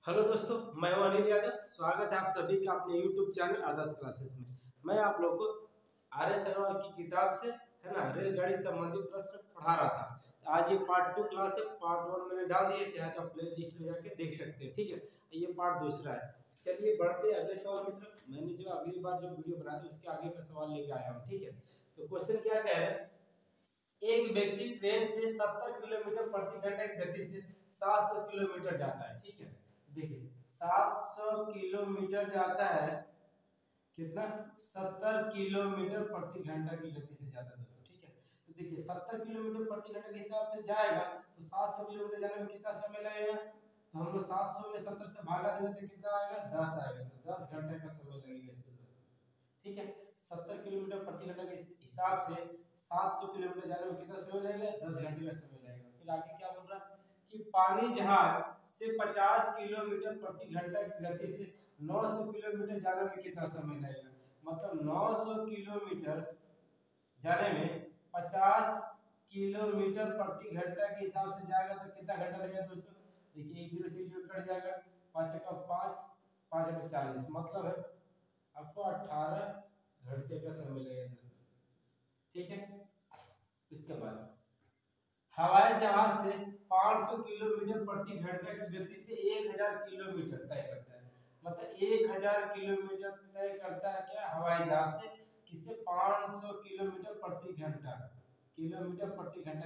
Hello दोस्तों, मैं हूं अनिल यादव। स्वागत है आप सभी का अपने YouTube चैनल आदर्श क्लासेस में। मैं आप लोगों को आर.एस. अग्रवाल की किताब से है ना रेलगाड़ी संबंधी प्रश्न पढ़ा रहा था। आज ये पार्ट 2 क्लास है। पार्ट 1 मैंने डाल दिया, चाहे तो प्ले लिस्ट में जाके देख सकते हैं। ठीक है, ये पार्ट दूसरा है। चलिए बढ़ते हैं अगले सवाल की तरफ। मैंने जो अगली बार जो वीडियो बनाया था उसके आगे का सवाल लेके आया हूँ। ठीक है, तो क्वेश्चन क्या कह रहे हैं, एक व्यक्ति ट्रेन से 70 किलोमीटर प्रति घंटे की गति से 700 किलोमीटर जाता है। ठीक है, देखिए 700 किलोमीटर जाता है, कितना 70 किलोमीटर प्रति घंटा की गति से जाता है दोस्तों। ठीक है, तो देखिए 70 किलोमीटर प्रति घंटे के हिसाब से जाएगा तो 700 किलोमीटर जाने में कितना समय लगेगा। तो हम लोग 700 में 70 से भागा देंगे तो कितना आएगा, 10 आएगा। तो 10 घंटे का समय लगेगा इसको दोस्तों। ठीक है, 70 किलोमीटर प्रति घंटा के हिसाब से 700 किलोमीटर जाने में कितना समय लगेगा, 10 घंटे का समय लगेगा। फिर आगे क्या बोल रहा है कि पानी जहाज से 50 किलोमीटर प्रति घंटा की गति से 900 किलोमीटर जाने में कितना समय लगेगा। मतलब 900 किलोमीटर जाने में 50 किलोमीटर प्रति घंटा के हिसाब से जाएगा तो कितना घंटा लगेगा दोस्तों। देखिए 1 0 से 0 कट जाएगा, 5 का 5, 5 का 40, मतलब है आपको 18 घंटे का समय लगेगा दोस्तों। ठीक है, इसके बाद हवाई जहाज से 500 किलोमीटर प्रति घंटे की गति से 1000 किलोमीटर तय करता है। मतलब 1000 किलोमीटर तय करता है क्या, हवाई जहाज से किससे, 500 किलोमीटर प्रति घंटा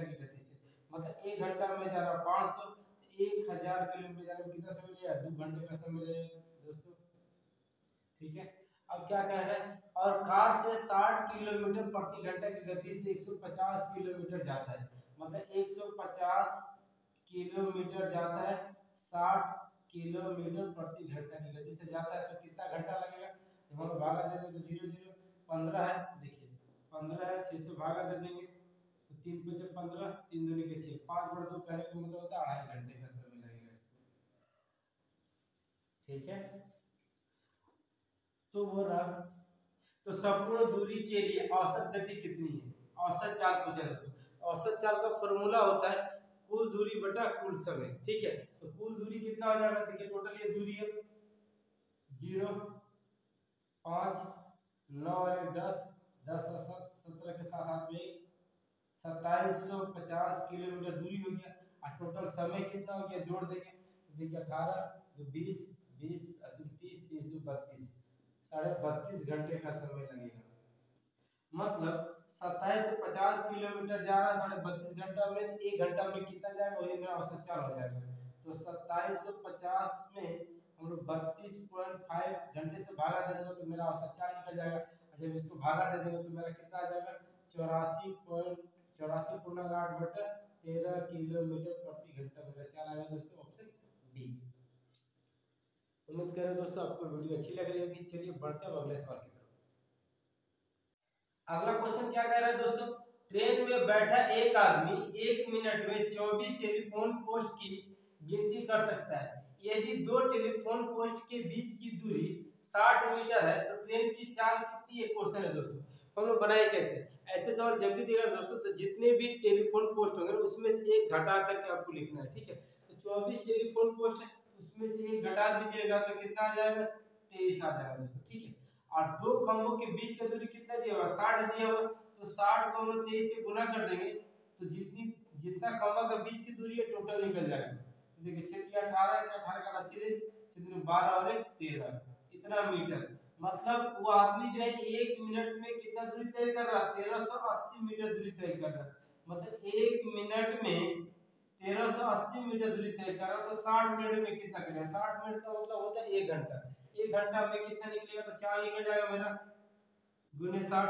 की गति से। मतलब 1 घंटा में जा रहा 500, 1000 किलोमीटर जाने में कितना समय लगेगा, 2 घंटे का समय लगेगा दोस्तों। ठीक है, अब क्या कह रहे हैं, और कार से 60 किलोमीटर प्रति घंटे की गति से 150 किलोमीटर जाता है। मतलब 150 किलोमीटर जाता है, 60 किलोमीटर प्रति घंटा की गति से जाता है तो कितना घंटा लगेगा। जब हम भागा दे देंगे तो 0 0 15 है। देखिए 15 है, 6 से भागा दे देंगे तो 3 5 15, 3 दूनी के 6, 5 बटा 2 कहने का मतलब होता है 2.5 घंटे का समय लगेगा इसको। ठीक है, तो वो रहा। तो संपूर्ण दूरी के लिए औसत गति कितनी है, औसत चाल पूछा दोस्तों। औसत चाल का फॉर्मूला होता है कुल दूरी बटा कुल समय। ठीक है, तो कुल दूरी कितना हो जाएगा, देखिए टोटल ये दूरी है 0 5 9 और 10 10 और 17 के साथ हाथ में 2750 किलोमीटर दूरी हो गया। और टोटल समय कितना हो गया, जोड़ देंगे देखिए 18 जो 20 20 30 30 जो 32, 32.5 घंटे का समय लगेगा। मतलब 27 से 50 किलोमीटर जा रहा है 32.5 घंटा में, तो 1 घंटा में कितना जाएगा, वही मेरा औसत चाल हो जाएगा। तो 2750 में हम लोग 32.5 घंटे से भागा दे देंगे तो मेरा औसत चाल निकल जाएगा। जब इसको भागा दे देंगे तो मेरा कितना आ जाएगा, 84.8 बटा 13 किलोमीटर प्रति घंटा मेरा चाल आएगा दोस्तों, ऑप्शन डी। उम्मीद करें दोस्तों आपको वीडियो अच्छी लग रही होगी। चलिए बढ़ते हैं अगले सवाल की तरफ। अगला क्वेश्चन क्या कह रहा है दोस्तों, ट्रेन में बैठा एक आदमी 1 मिनट में 24 टेलीफोन पोस्ट की गिनती कर सकता है। यदि 2 टेलीफोन पोस्ट के बीच की दूरी 60 मीटर है तो ट्रेन की चाल कितनी है, क्वेश्चन है दोस्तों। हम लोग बनाए कैसे, ऐसे सवाल जब भी देगा दोस्तों तो जितने भी टेलीफोन पोस्ट होंगे उसमें से एक घटा करके आपको लिखना है। ठीक है, तो 24 टेलीफोन पोस्ट है, उसमें से एक घटा दीजिएगा तो कितना आ जाएगा, 23 आ जाएगा दोस्तों। ठीक है, और 2 खंभों के बीच का दूरी कितना दिया हुआ, 60 दिया हुआ, तो 60 को हम लोग 23 से गुना कर देंगे तो जितना खंभा का बीच की दूरी है टोटल निकल जाएगा। तो देखिए 6 × 18 का 18 का 80, 12 और 1 13, इतना मीटर। मतलब वो आदमी जो है 1 मिनट में कितना दूरी तय कर रहा है, 1380 मीटर दूरी तय कर रहा है। मतलब 1 मिनट में 1380 मीटर दूरी तय कर रहा है, तो 60 मिनट में कितना करेगा, 60 मिनट का मतलब होता है 1 घंटा। 1 घंटा में कितना निकलेगा, तो 4 निकल जाएगा मेरा, गुने 60।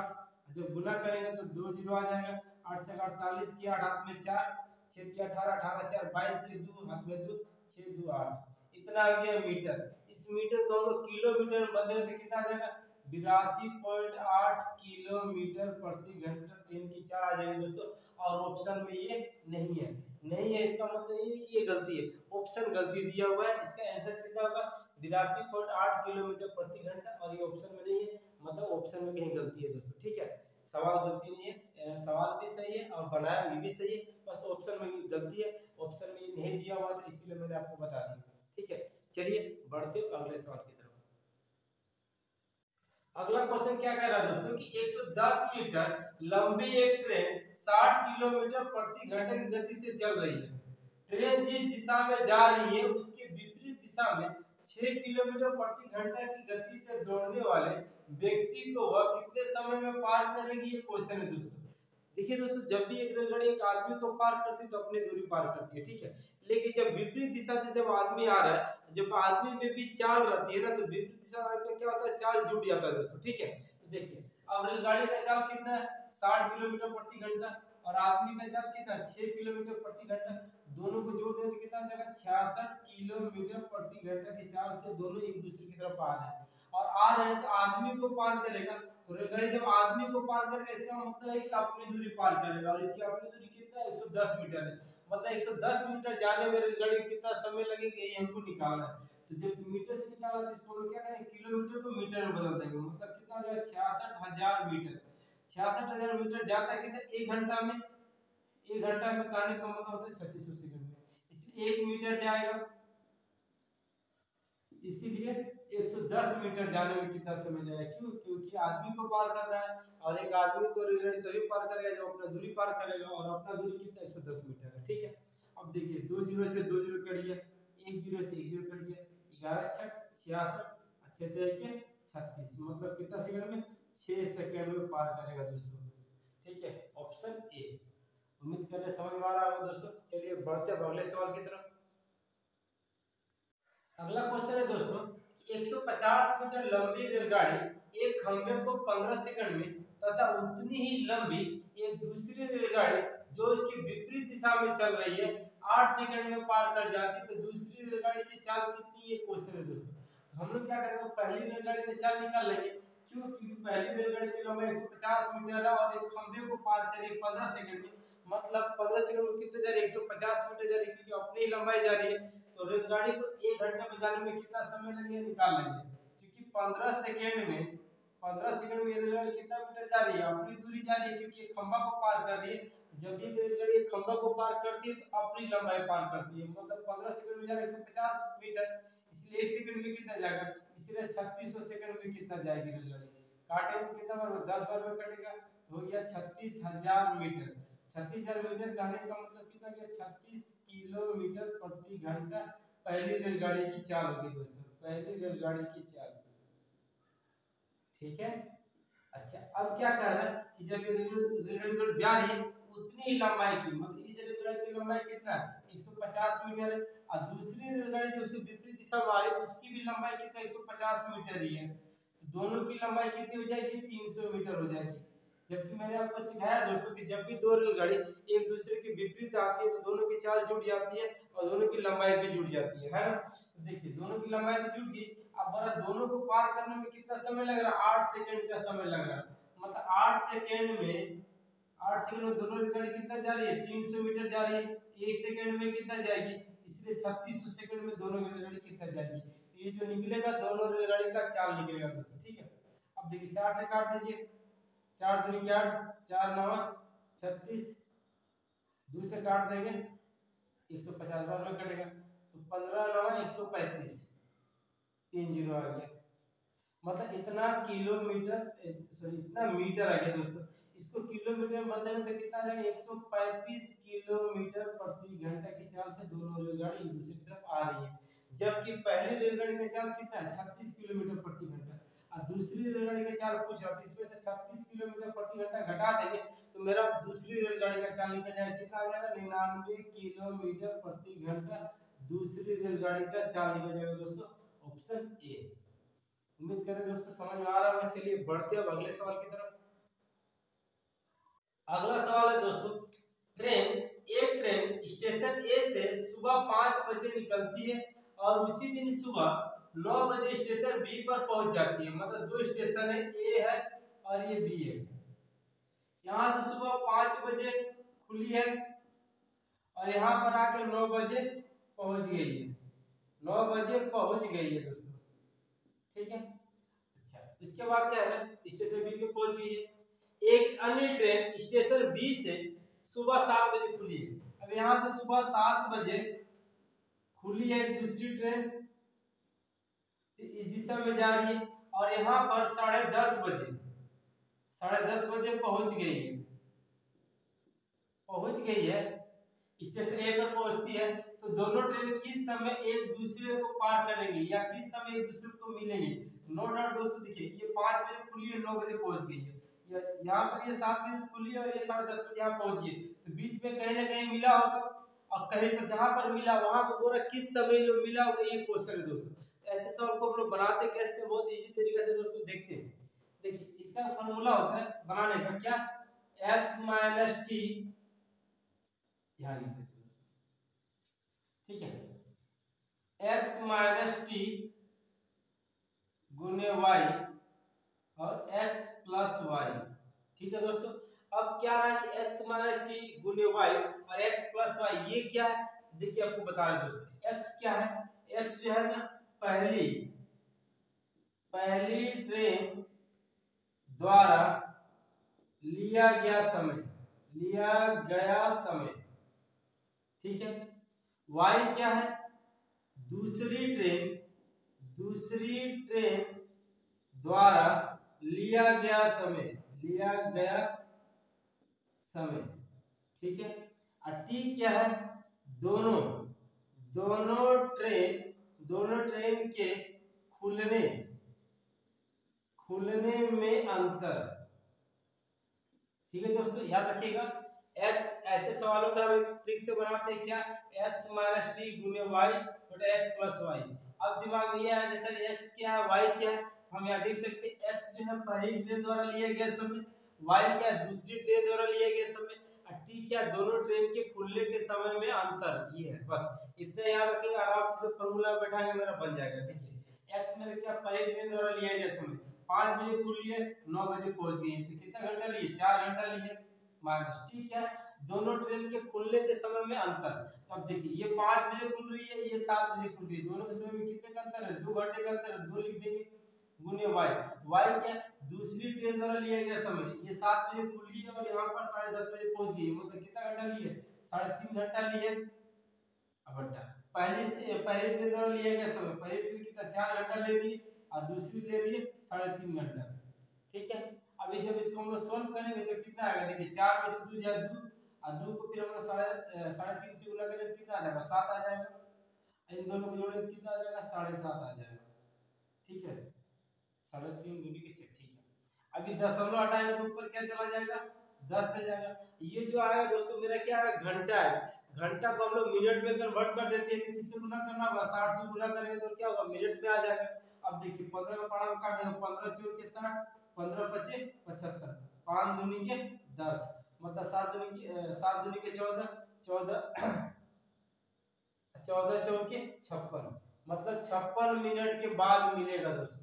जब गुना करेंगे तो 2 0 आ जाएगा, 8 से 48 की 8 हाथ में 4, 6 की 18 18 4 22 के 2 हाथ में 2 6 2 8, इतना आ गया मीटर। इस मीटर को हम लोग किलोमीटर में बदलेंगे तो कितना आ जाएगा, 82.8 किलोमीटर प्रति घंटा ट्रेन की चाल आ जाएगी दोस्तों। और ऑप्शन में ये नहीं है, नहीं है इसका मतलब ये कि ये गलती है, ऑप्शन गलती दिया हुआ है। इसका आंसर कितना होगा, 82.8 किलोमीटर प्रति घंटा, और ये ऑप्शन में नहीं है, मतलब ऑप्शन में कहीं गलती है दोस्तों। ठीक है, सवाल गलती नहीं है, सवाल भी सही है और बनाया भी सही है, बस ऑप्शन में गलती है। ऑप्शन में नहीं दिया हुआ था इसीलिए मैंने आपको बता दिया। ठीक है, चलिए बढ़ते अगले सवाल की तरफ। अगला क्वेश्चन क्या कह रहा है दोस्तों कि 110 मीटर लंबी एक ट्रेन 60 किलोमीटर प्रति घंटे की गति से चल रही है। ट्रेन जिस दिशा में जा रही है उसके विपरीत दिशा में 6 किलोमीटर प्रति घंटा की गति से दौड़ने वाले व्यक्ति को वह कितने समय में पार करेगी, ये क्वेश्चन है दोस्तों। देखिए दोस्तों, जब भी एक रेलगाड़ी एक आदमी को पार करती है तो अपनी दूरी पार करती है, ठीक है। लेकिन जब विपरीत दिशा से जब आदमी आ रहा है, जब आदमी में भी चाल रहती है ना, तो विपरीत दिशा में क्या होता है, चाल जुड़ जाता है दोस्तों, ठीक है। तो देखिए अब रेलगाड़ी का चाल कितना है, 60 किलोमीटर प्रति घंटा, और आदमी का चाल कितना, 6 किलोमीटर प्रति घंटा। दोनों को जोड़ दें तो कितना हो जाएगा, 66 किलोमीटर प्रति घंटा की चाल से दोनों एक दूसरे की तरफ आ रहे हैं, और आ रहे हैं तो आदमी को पार करेगा। तो रेलगाड़ी जब आदमी को पार करेगा इसका मतलब है कि अपनी दूरी पार करेगा, और इसकी अपनी दूरी कितना है, 110 मीटर है। मतलब 110 मीटर जाने में रेलगाड़ी कितना समय लगेगा ये हमको निकालना है। तो जब मीटर से निकाला तो इसको हम क्या करेंगे, किलोमीटर को मीटर में बदल देंगे। मतलब कितना हो जाएगा, 66,000 मीटर। 66,000 मीटर जाता है कितना, 1 घंटा में। 1 घंटा में कहने का मतलब होता है 3600 सेकंड में, इसलिए 1 मीटर जाएगा। इसीलिए 110 मीटर जाने में कितना समय लगेगा, क्यों, क्योंकि आदमी को पार करना है, और एक आदमी को रेलगाड़ी तभी पार करेगा जब अपना दूरी पार करेगा, और अपना दूरी कितना, 110 मीटर है, ठीक है। अब देखिए 2 जीरो से 2 जीरो कट गया, 1 जीरो से 1 जीरो कट गया, 11 छक 66, अच्छे से 36, मतलब कितना सेकंड में, 6 सेकंड में पार करेगा दोस्तों, ठीक है। Option A. उम्मीद करते समझ में आ रहा होगा दोस्तों। चलिए बढ़ते हैं अगले सवाल की तरफ। अगला क्वेश्चन है दोस्तों, 150 मीटर लंबी रेलगाड़ी एक खंभे को 15 सेकंड में तथा उतनी ही लंबी एक दूसरी रेलगाड़ी जो इसके विपरीत दिशा में चल रही है 8 सेकंड में पार कर जाती है, तो दूसरी रेलगाड़ी की चाल कितनी, ये क्वेश्चन है दोस्तों। तो हम लोग क्या करेंगे, पहली रेलगाड़ी की चाल निकाल लेंगे, क्यों, क्योंकि पहली रेलगाड़ी की लंबाई 150 मीटर है और एक खंभे को पार करेगी 15 सेकंड में, मतलब 15 सेकंड में कितने जा रही है, 150 मीटर जा रही है, क्योंकि अपनी लंबाई जा रही है। तो रेलगाड़ी को 1 घंटे में जाने में कितना समय लगेगा, निकाल लेंगे, क्योंकि 15 सेकंड में रेलगाड़ी कितना मीटर जा रही है, अपनी दूरी जा रही है, क्योंकि एक खंभा को पार कर रही है। जब एक रेलगाड़ी एक खंभा को पार करती है तो अपनी लंबाई पार करती है, मतलब 15 सेकंड में जा रही है 150 मीटर, इसलिए 1 सेकंड में कितना जाएगा, इसलिए 3600 सेकंड में कितना जाएगी रेलगाड़ी। काटेंगे तो कितना बार, 10 बार में कटेगा, तो हो गया 36,000 मीटर। 36,000 मीटर कहने का मतलब कितना गया, 36 किलोमीटर प्रति घंटा पहली रेलगाड़ी की चाल होगी दोस्तों, पहली रेलगाड़ी की चाल, ठीक है। अच्छा अब क्या कर रहा है कि जब ये रेलगाड़ी जा रही है उतनी ही लंबाई की, मतलब इस रेलगाड़ी की लंबाई कितना है, 150 मीटर है, और दूसरी रेलगाड़ी जो उसके विपरीत दिशा में आ रही है उसकी भी लंबाई कितना, 150 मीटर ही है। तो दोनों की लंबाई कितनी हो जाएगी, 300 मीटर हो जाएगी। जबकि मैंने आपको सिखाया दोस्तों कि जब भी दो रेलगाड़ी एक दूसरे के विपरीत आती है तो दोनों की चाल जुड़ जाती है और दोनों की लंबाई भी जुड़ जाती है ना। तो देखिए दोनों की लंबाई तो जुड़ गई, अब बड़ा दोनों को पार करने में कितना समय लग रहा है, 8 सेकंड का समय लग रहा है। मतलब 8 सेकंड में दोनों रेलगाड़ी कितना जा रही है, 300 मीटर जा रही है, 1 सेकंड में कितना जाएगी, इसलिए 3600 सेकंड में दोनों रेलगाड़ी कितना जाएगी। तो ये जो निकलेगा दोनों रेलगाड़ी का चाल निकलेगा दोस्तों, ठीक है। अब देखिए 4 से काट दीजिए, 4 दूनी 4, 4 9 36, 2 से काट देंगे 150 बार में कटेगा, तो 15 9 135, 3 जीरो आ गया। मतलब इतना किलोमीटर, सॉरी इतना मीटर आ गया दोस्तों। इसको किलोमीटर में बदलेंगे तो कितना आ जाएगा, 135 किलोमीटर प्रति घंटा की चाल से दोनों रेलगाड़ी एक दूसरे की तरफ आ रही है। जबकि पहली रेलगाड़ी का चाल कितना है, 36 किलोमीटर प्रति घंटा, और दूसरी रेलगाड़ी का चाल पूछ रहा है, इसमें से 36 किलोमीटर प्रति घंटा घटा देंगे तो मेरा दूसरी रेलगाड़ी का चाल निकल जाएगा, कितना आ जाएगा, 99 किलोमीटर प्रति घंटा दूसरी रेलगाड़ी का चाल निकल जाएगा दोस्तों, ऑप्शन ए। उम्मीद करें दोस्तों समझ में आ रहा है। चलिए बढ़ते हैं अगले सवाल की तरफ। अगला सवाल है दोस्तों, एक ट्रेन स्टेशन ए से सुबह 5 बजे निकलती है और उसी दिन सुबह 9 बजे स्टेशन बी पर पहुंच जाती है। मतलब दो स्टेशन है, ए है और ये बी है। यहाँ से सुबह 5 बजे खुली है और यहाँ पर आके 9 बजे पहुंच गई है, 9 बजे पहुंच गई है दोस्तों, ठीक है। अच्छा इसके बाद क्या है, स्टेशन बी पे पहुंच गई है। एक अन्य ट्रेन स्टेशन बी से सुबह 7 बजे खुली है। अब यहाँ से सुबह 7 बजे खुली है एक दूसरी ट्रेन तो इस दिशा में जा रही है और यहाँ पर 10:30 बजे पहुंच गई है स्टेशन ए पर पहुंचती है। तो दोनों ट्रेन किस समय एक दूसरे को पार करेंगी या किस समय एक दूसरे को मिलेंगी? नो डाउट दोस्तों, देखिए ये 5 बजे खुली है, 9 बजे पहुंच गई है, यहाँ पर ये 7 बजे खुली है और ये 10:30 बजे यहाँ पहुंच गई। तो बीच में कहीं ना कहीं मिला होगा और कहीं पर जहां पर मिला वहां पर पूरा किस समय लोग मिला होगा, ये क्वेश्चन है दोस्तों। ऐसे सवाल को हम लोग बनाते कैसे, बहुत इजी तरीके से दोस्तों देखते हैं। देखिए इसका फॉर्मूला होता है बनाने का, क्या? x माइनस टी, ध्यान दीजिए, ठीक है, x माइनस टी गुने y और x प्लस वाई, ठीक है दोस्तों। अब क्या रहा कि x माइनस टी गुने y और x प्लस वाई, ये क्या है? देखिए आपको बता रहे दोस्तों, x क्या है? x जो है ना पहली ट्रेन द्वारा लिया गया समय, ठीक है। y क्या है? दूसरी ट्रेन द्वारा लिया गया समय, ठीक है। और t क्या है? दोनों ट्रेन के खुलने में अंतर, ठीक है दोस्तों, याद रखिएगा। x ऐसे सवालों का हम एक ट्रिक से बनाते हैं, क्या? x माइनस टी गुने y बटा x प्लस वाई। अब दिमाग में ये आया कि सर x क्या है, y क्या है, तो हम यहाँ देख सकते हैं x जो है पहली ट्रेन द्वारा लिया गया समय, y क्या है दूसरी ट्रेन द्वारा लिया गया समय, और t क्या दोनों ट्रेन के खुलने के समय में अंतर, ये है। बस इतना याद रखिएगा, आराम से फॉर्मूला बैठा के मेरा बन जाएगा। देखिए x मेरे क्या पहली ट्रेन द्वारा लिया गया समय, 5 बजे खुली है, 9 बजे पहुंच गई है, तो कितना घंटा लिए? 4 घंटा लिए, माइनस, ठीक है, दोनों ट्रेन के खुलने के समय में अंतर। तो अब देखिए ये 5 बजे खुल रही है, ये 7 बजे खुल रही है, दोनों के समय में कितने का अंतर है? 2 घंटे का अंतर है, 2 लिख देंगे गुने y क्या दूसरी ट्रेन द्वारा लिया गया समय, ये 7 बजे खुली है और यहाँ पर 10:30 बजे पहुंच गई, मतलब कितना घंटा लिए? 3.5 घंटा लिए। अब घंटा पहली ट्रेन द्वारा लिया गया समय, पहली ट्रेन कितना 4 घंटा ले रही है और दूसरी ले रही है 3.5 घंटा, ठीक है। अभी जब इसको हम लोग सोल्व करेंगे तो कितना आएगा? देखिए 4 में से 2 जाए 2 और 2 को फिर हम लोग 3.5 से गुणा करेंगे, कितना आ जाएगा? 7 आ जाएगा। इन दोनों को जोड़ेंगे कितना आ जाएगा? 7.5 आ जाएगा, ठीक है। 3.5 दूनी के 6, ठीक है। अभी दशमलव हटाएंगे तो ऊपर क्या चला जाएगा? 10 चल जाएगा। ये जो आएगा दोस्तों मेरा क्या है? घंटा है। घंटा को हम लोग मिनट में कन्वर्ट कर देते हैं, तो किससे गुणा करना होगा? 60 से गुणा करेंगे तो क्या होगा? मिनट में आ जाएगा। अब देखिए 15 का पढ़ा काट देंगे, 15 चौक के 60, 15 पचे 75, 5 दूनी के 10, मतलब 7 दूनी के 14, 14 चौक के 56, मतलब 56 मिनट के बाद मिलेगा दोस्तों,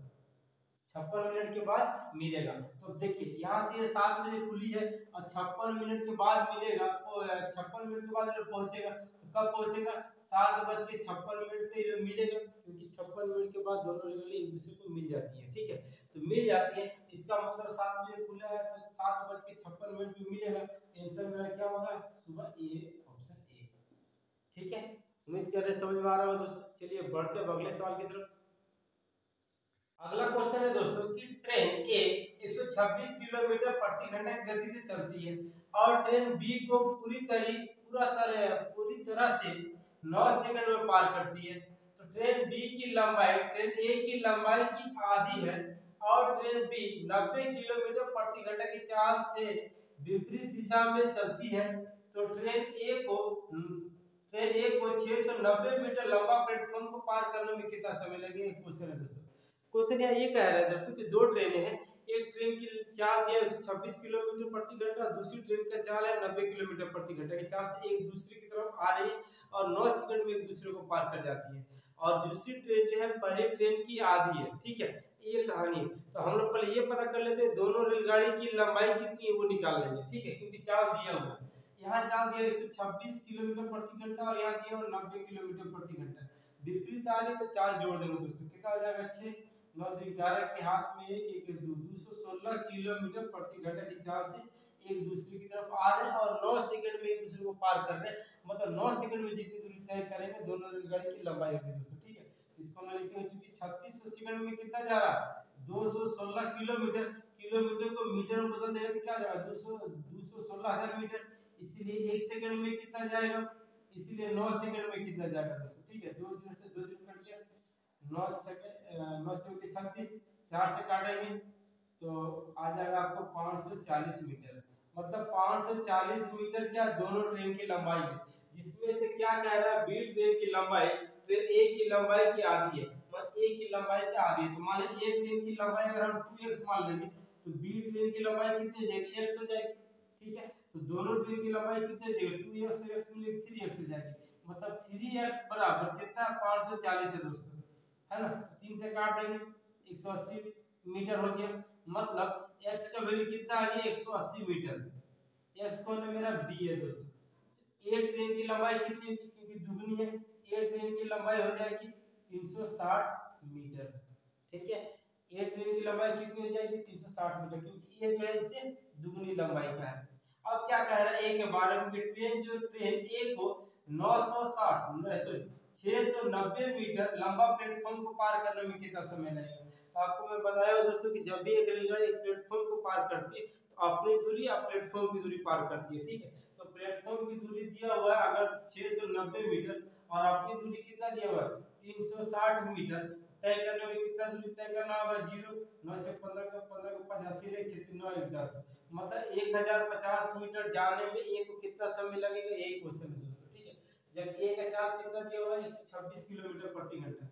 56 मिनट के बाद मिलेगा। तो देखिए यहाँ से ये 7 बजे खुली है और 56 मिनट के बाद मिलेगा, तो 56 मिनट के बाद जब पहुंचेगा तो कब पहुंचेगा? 7:56 पे ये मिलेगा, क्योंकि 56 मिनट के बाद दोनों रेलगाड़ी एक दूसरे को मिल जाती है, ठीक है। तो मिल जाती है, इसका मतलब 7 बजे खुला है तो 7:56 पे मिलेगा। आंसर मेरा क्या होगा? सुबह ए, ऑप्शन ए, ठीक है। उम्मीद कर रहे समझ में आ रहा होगा दोस्तों। चलिए बढ़ते हैं अगले सवाल की तरफ। अगला क्वेश्चन है दोस्तों कि ट्रेन ए 126 किलोमीटर प्रति घंटा की गति से चलती है और ट्रेन बी को पूरी तरह से 9 सेकंड में पार करती है। तो ट्रेन बी की लंबाई ट्रेन ए की लंबाई की आधी है और ट्रेन बी 90 किलोमीटर प्रति घंटा की चाल से विपरीत दिशा में चलती है। तो ट्रेन ए को 690 मीटर लंबा प्लेटफॉर्म को पार करने में कितना समय लगेगा? क्वेश्चन है दोस्तों। क्वेश्चन यहाँ ये कह रहा है दोस्तों कि 2 ट्रेनें हैं, एक ट्रेन की चाल दिया 126 किलोमीटर प्रति घंटा, दूसरी ट्रेन का चाल है 90 किलोमीटर प्रति घंटा की चाल से एक दूसरे की तरफ आ रही है और 9 सेकंड में एक दूसरे को पार कर जाती है। और दूसरी ट्रेन जो है पहली ट्रेन की आधी है, ठीक है। ये कहानी है। तो हम लोग पहले ये पता कर लेते हैं दोनों रेलगाड़ी की लंबाई कितनी है वो निकाल लेंगे, ठीक है, क्योंकि चाल दिया हुआ है। यहाँ चाल दिया 126 किलोमीटर प्रति घंटा और यहाँ दिया 90 किलोमीटर प्रति घंटा, विपरीत आ रही तो चाल जोड़ देंगे दोस्तों, कितना हो जाएगा? 6 9 11 के हाथ में 1 1 2 216 किलोमीटर प्रति घंटा की चाल से एक दूसरे की तरफ आ रहे हैं और 9 सेकंड में एक दूसरे को पार कर रहे हैं, मतलब 9 सेकंड में जितनी दूरी तय करेंगे दोनों रेलगाड़ी की लंबाई होगी दोस्तों, ठीक है। इसको हम लिखेंगे चूंकि 3600 सेकंड में कितना जा रहा है 216 किलोमीटर। किलोमीटर को मीटर में बदल देंगे तो क्या जाएगा 216,000 मीटर। इसीलिए 1 सेकंड में कितना जाएगा, इसीलिए 9 सेकंड में कितना जाएगा दोस्तों। ठीक है, 2 0 से 2 0 कट गया, 9 सेकंड 9 चौके 36, 4 से काटेंगे तो आ जाएगा आपको 540 मीटर। मतलब 540 मीटर क्या दोनों ट्रेन की लंबाई है, जिसमें से क्या कह रहा है बी ट्रेन की लंबाई ट्रेन ए की लंबाई की आधी है, मतलब ए की लंबाई से आधी है। तो मान लीजिए ए ट्रेन की लंबाई अगर हम 2x मान लेंगे तो बी ट्रेन की लंबाई कितनी हो जाएगी, x हो जाएगी। ठीक है, तो दोनों ट्रेन की लंबाई कितनी हो जाएगी 2x और x मिलकर 3x हो जाएगी। मतलब 3x बराबर कितना 540 है दोस्तों, है ना। 3 से काट देंगे 180 मीटर हो गया। मतलब x का वैल्यू कितना आ गया 180 मीटर। x कौन है मेरा b है दोस्तों। ए ट्रेन की लंबाई कितनी होगी क्योंकि दुगनी है, ए ट्रेन की लंबाई हो जाएगी 360 मीटर। ठीक है, ए ट्रेन की लंबाई कितनी हो जाएगी 360 मीटर, क्योंकि ये जो है इससे दुगनी लंबाई का है। अब क्या कह रहा है ए के बारे में कि ट्रेन ए को 690 मीटर लंबा प्लेटफॉर्म को पार करने में कितना समय लगेगा। तो आपको मैं बताया दोस्तों कि जब भी एक रेलगाड़ी एक प्लेटफॉर्म को पार करती है तो अपनी दूरी या प्लेटफॉर्म की दूरी पार करती है। ठीक है, तो प्लेटफॉर्म की दूरी दिया हुआ है अगर 690 मीटर और अपनी दूरी कितना दिया हुआ है 360 मीटर, तय करने में कितना दूरी तय करना होगा 0 9 से 15 को 85 ले 9 1 10, मतलब 1050 मीटर जाने में ए को कितना समय लगेगा यही क्वेश्चन है दोस्तों। ठीक है, जब ए का चार्ज कितना दिया हुआ है 126 किलोमीटर प्रति घंटा,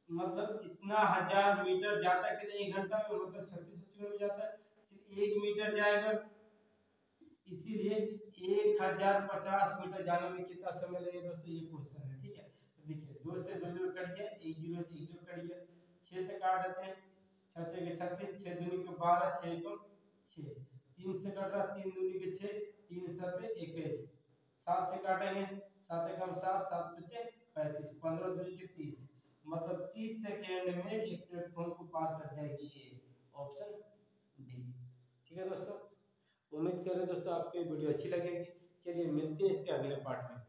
मतलब इतना 1000 मीटर जाता है कितने 1 घंटा में, मतलब 3600 सेकंड में जाता है, सिर्फ 1 मीटर जाएगा। इसीलिए 1050 मीटर जाने में कितना समय लगेगा दोस्तों, ये क्वेश्चन है। ठीक है, तो देखिए 2 से 2 0 कट गया, 1 0 से 1 0 कट गया, 6 से काट देते हैं 6 6 के 36, 6 दूनी के 12, 6 को 6, 3 से कट रहा 3 दूनी के 6, 3 7 21, 7 से काटेंगे 7 एकम 7, 7 बचे 35, 15 दूनी के 30, मतलब 30 सेकेंड में एक प्लेटफॉर्म को पार कर जाएगी ये ऑप्शन डी। ठीक है दोस्तों, उम्मीद करें दोस्तों आपको ये वीडियो अच्छी लगेगी। चलिए मिलते हैं इसके अगले पार्ट में।